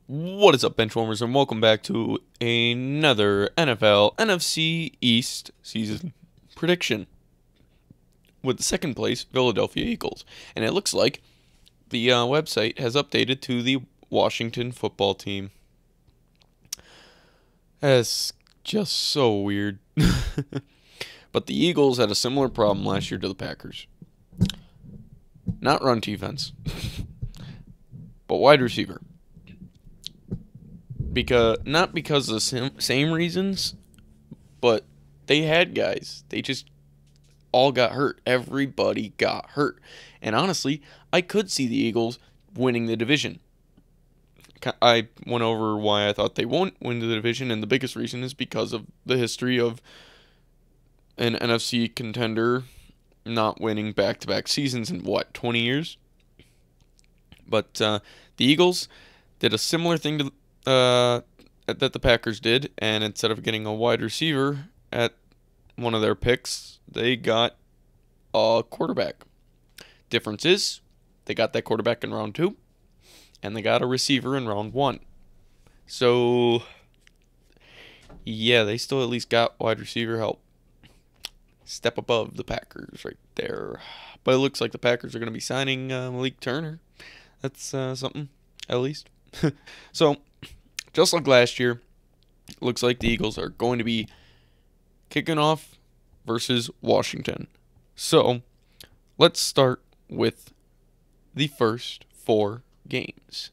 What is up, Benchwarmers, and welcome back to another NFL NFC East season prediction with the second place Philadelphia Eagles. And it looks like the website has updated to the Washington football team. That's just so weird. But the Eagles had a similar problem last year to the Packers. Not run defense, but wide receiver. Not because of the same reasons, but they had guys. They just all got hurt. Everybody got hurt. And honestly, I could see the Eagles winning the division. I went over why I thought they won't win the division, and the biggest reason is because of the history of an NFC contender not winning back-to-back seasons in, 20 years? But the Eagles did a similar thing to that the Packers did, and instead of getting a wide receiver at one of their picks, they got a quarterback. Difference is, they got that quarterback in round 2, and they got a receiver in round 1. So, yeah, they still at least got wide receiver help. Step above the Packers right there. But it looks like the Packers are going to be signing Malik Turner. That's something, at least. So, just like last year, looks like the Eagles are going to be kicking off versus Washington. So, let's start with the first 4 games.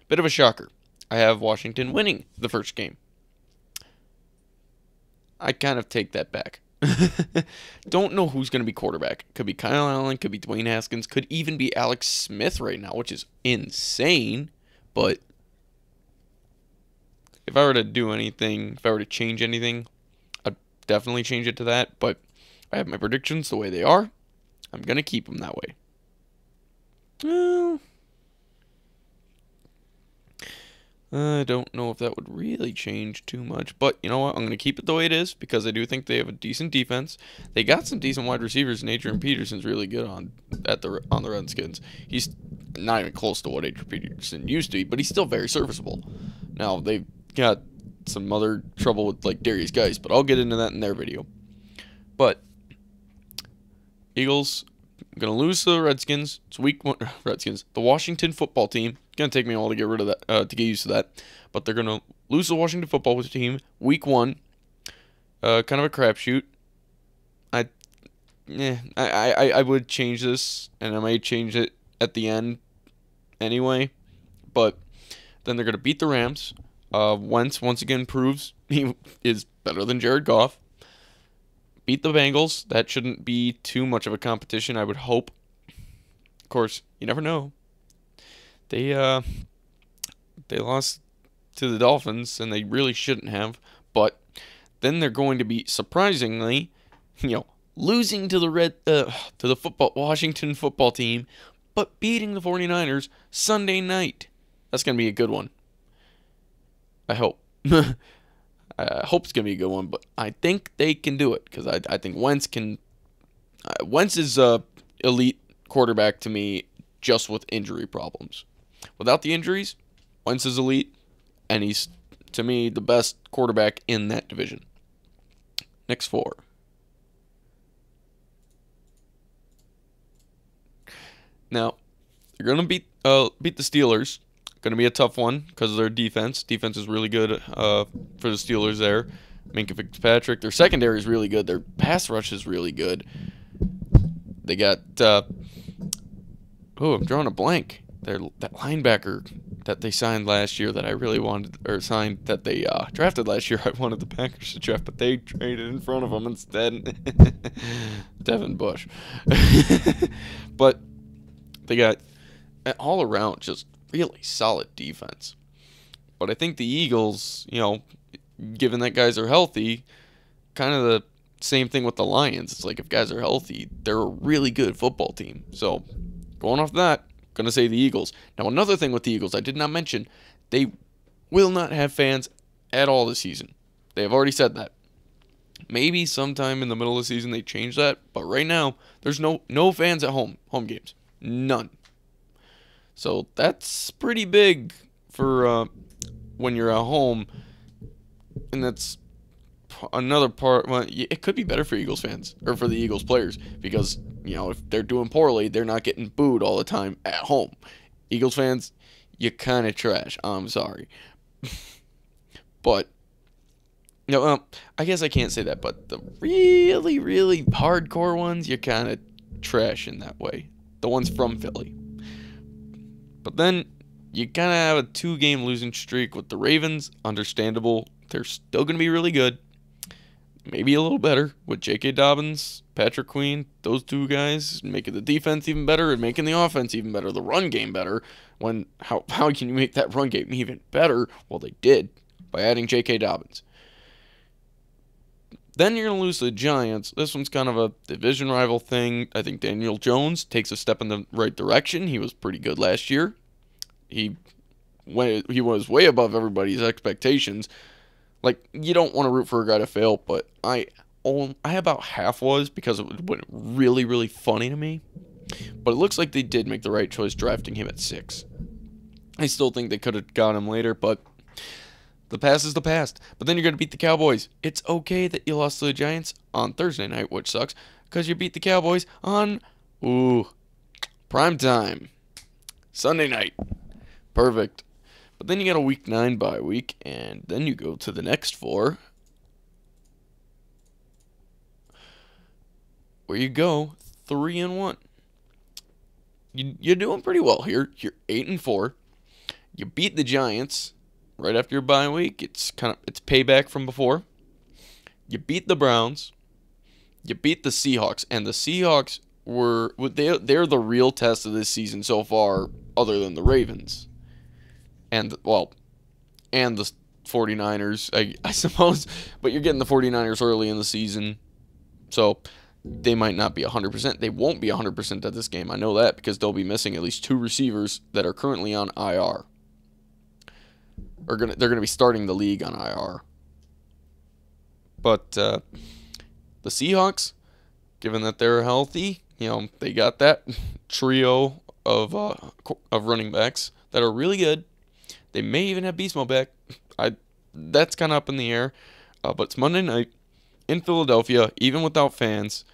Bit of a shocker. I have Washington winning the first game. I kind of take that back. Don't know who's going to be quarterback. Could be Kyle Allen, could be Dwayne Haskins, could even be Alex Smith right now, which is insane. But if I were to do anything, if I were to change anything, I'd definitely change it to that. But I have my predictions the way they are. I'm going to keep them that way. Well, I don't know if that would really change too much, but you know what? I'm going to keep it the way it is because I do think they have a decent defense. They got some decent wide receivers, and Adrian Peterson's really good on the Redskins. He's not even close to what Adrian Peterson used to be, but he's still very serviceable. Now, they've got some other trouble with like Darius Geis, but I'll get into that in their video. But Eagles going to lose to the Redskins. It's week 1. Redskins. The Washington football team. Going to take me a while to get rid of that, to get used to that. But they're going to lose the Washington football team week 1. Kind of a crapshoot. I would change this, and I might change it at the end anyway. But then they're going to beat the Rams. Wentz once again proves he is better than Jared Goff. Beat the Bengals. That shouldn't be too much of a competition, I would hope. Of course, you never know. They lost to the Dolphins, and they really shouldn't have. But then they're going to be surprisingly, losing to the Washington football team, but beating the 49ers Sunday night. That's going to be a good one. I hope. I hope it's going to be a good one, but I think they can do it because I think Wentz can. Wentz is a elite quarterback to me, just with injury problems. Without the injuries, Wentz is elite, and he's, to me, the best quarterback in that division. Next 4. Now, they're going to beat the Steelers. Going to be a tough one because of their defense. Defense is really good for the Steelers there. Minkah Fitzpatrick. Their secondary is really good. Their pass rush is really good. They got... I'm drawing a blank. That linebacker that they signed last year that I really wanted... Or signed that they drafted last year. I wanted the Packers to draft, but they traded in front of them instead. Devin Bush. But they got all around just... really solid defense. But I think the Eagles, given that guys are healthy, kind of the same thing with the Lions. It's like if guys are healthy, they're a really good football team. So, going off that, going to say the Eagles. Now, another thing with the Eagles I did not mention, they will not have fans at all this season. They have already said that. Maybe sometime in the middle of the season they change that, but right now, there's no fans at home games. None. So that's pretty big for when you're at home, and that's another part. Well, it could be better for Eagles fans or for the Eagles players because if they're doing poorly, they're not getting booed all the time at home. Eagles fans, you kind of trash. I'm sorry, but I guess I can't say that. But the really, really hardcore ones, you kind of trash in that way. The ones from Philly. But then you kind of have a 2-game losing streak with the Ravens. Understandable. They're still going to be really good. Maybe a little better with J.K. Dobbins, Patrick Queen, those two guys making the defense even better and making the offense even better, the run game better. How can you make that run game even better? Well, they did by adding J.K. Dobbins. Then you're going to lose to the Giants. This one's kind of a division rival thing. I think Daniel Jones takes a step in the right direction. He was pretty good last year. He was way above everybody's expectations. Like, you don't want to root for a guy to fail, but I about half was because it went really, really funny to me. But it looks like they did make the right choice drafting him at 6. I still think they could have got him later, but the past is the past. But then you're going to beat the Cowboys. It's okay that you lost to the Giants on Thursday night, which sucks, because you beat the Cowboys on, prime time. Sunday night. Perfect. But then you got a week 9 bye week, and then you go to the next 4, where you go 3-1. You're doing pretty well here. You're 8-4. You beat the Giants right after your bye week. It's payback from before. You beat the Browns. You beat the Seahawks, and the Seahawks they're the real test of this season so far, other than the Ravens. And the 49ers, I suppose, but you're getting the 49ers early in the season, so they might not be 100%. They won't be 100% at this game. I know that because they'll be missing at least 2 receivers that are currently on IR. They're gonna be starting the league on IR. But the Seahawks, given that they're healthy, they got that trio of running backs that are really good. They may even have Beast Mode back. That's kind of up in the air. But it's Monday night in Philadelphia, even without fans.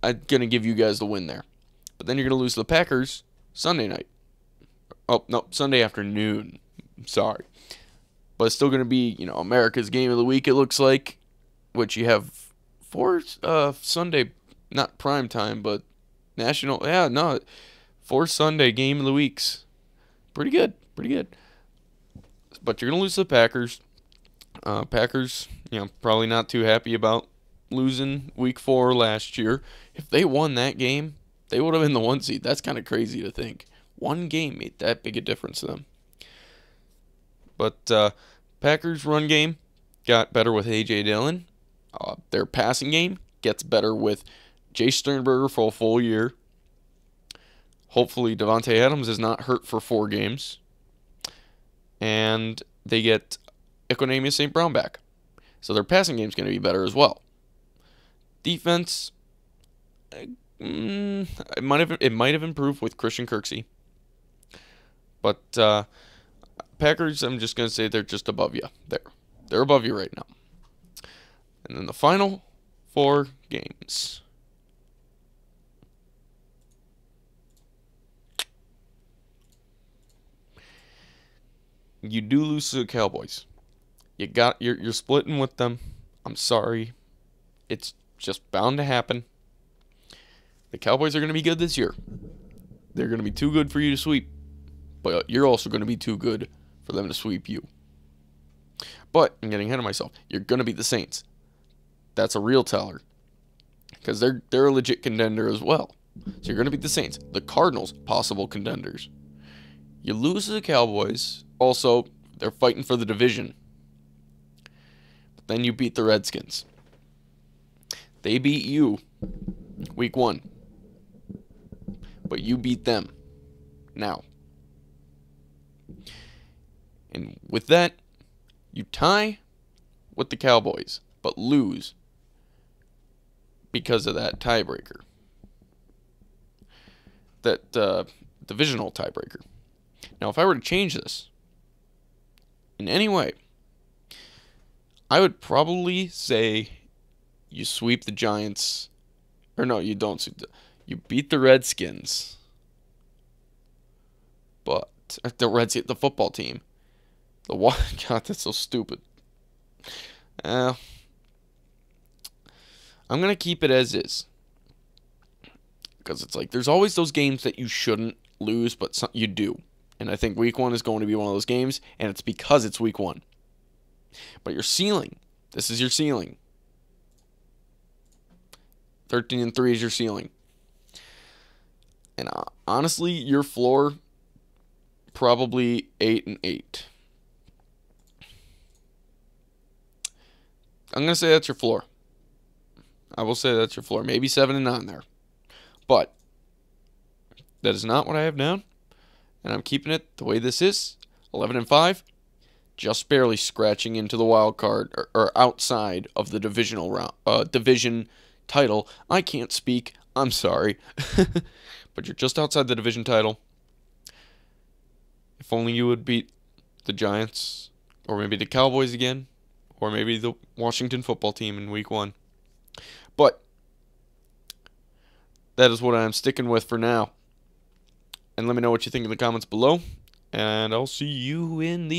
I'm going to give you guys the win there. But then you're going to lose to the Packers Sunday night. Oh, no, Sunday afternoon. Sorry. But it's still going to be, America's game of the week, it looks like. Which you have 4 Sunday, not prime time, but national. Yeah, no. 4 Sunday game of the weeks. Pretty good. But you're going to lose to the Packers. Packers, probably not too happy about losing week 4 last year. If they won that game, they would have been the 1 seed. That's kind of crazy to think. 1 game made that big a difference to them. But Packers' run game got better with A.J. Dillon. Their passing game gets better with Jay Sternberger for a full year. Hopefully, Devontae Adams is not hurt for 4 games. And they get Equanimeous St. Brown back. So their passing game is going to be better as well. Defense, it might have improved with Christian Kirksey. But Packers, I'm just going to say they're just above you. They're above you right now. And then the final 4 games. You do lose to the Cowboys. You're splitting with them. I'm sorry. It's just bound to happen. The Cowboys are going to be good this year. They're going to be too good for you to sweep. But you're also going to be too good for them to sweep you. But I'm getting ahead of myself. You're going to beat the Saints. That's a real teller. Because they're a legit contender as well. So you're going to beat the Saints. The Cardinals, possible contenders. You lose to the Cowboys. Also, they're fighting for the division. But then you beat the Redskins. They beat you week 1. But you beat them now. And with that, you tie with the Cowboys, but lose because of that tiebreaker. That divisional tiebreaker. Now, if I were to change this in any way, I would probably say you sweep the Giants. Or no, you don't sweep you beat the Redskins. But the football team. God, that's so stupid. I'm going to keep it as is. Because it's like, there's always those games that you shouldn't lose, but you do. And I think week 1 is going to be one of those games, and it's because it's week 1. But your ceiling, this is your ceiling. 13-3 is your ceiling. And honestly, your floor, probably 8-8. I'm going to say that's your floor. I will say that's your floor. Maybe 7-9 there. But that is not what I have down. And I'm keeping it the way this is. 11-5. Just barely scratching into the wild card or outside of the divisional round, division title. I can't speak. I'm sorry. But you're just outside the division title. If only you would beat the Giants or maybe the Cowboys again. Or maybe the Washington football team in week 1. But that is what I'm sticking with for now. And let me know what you think in the comments below. And I'll see you in the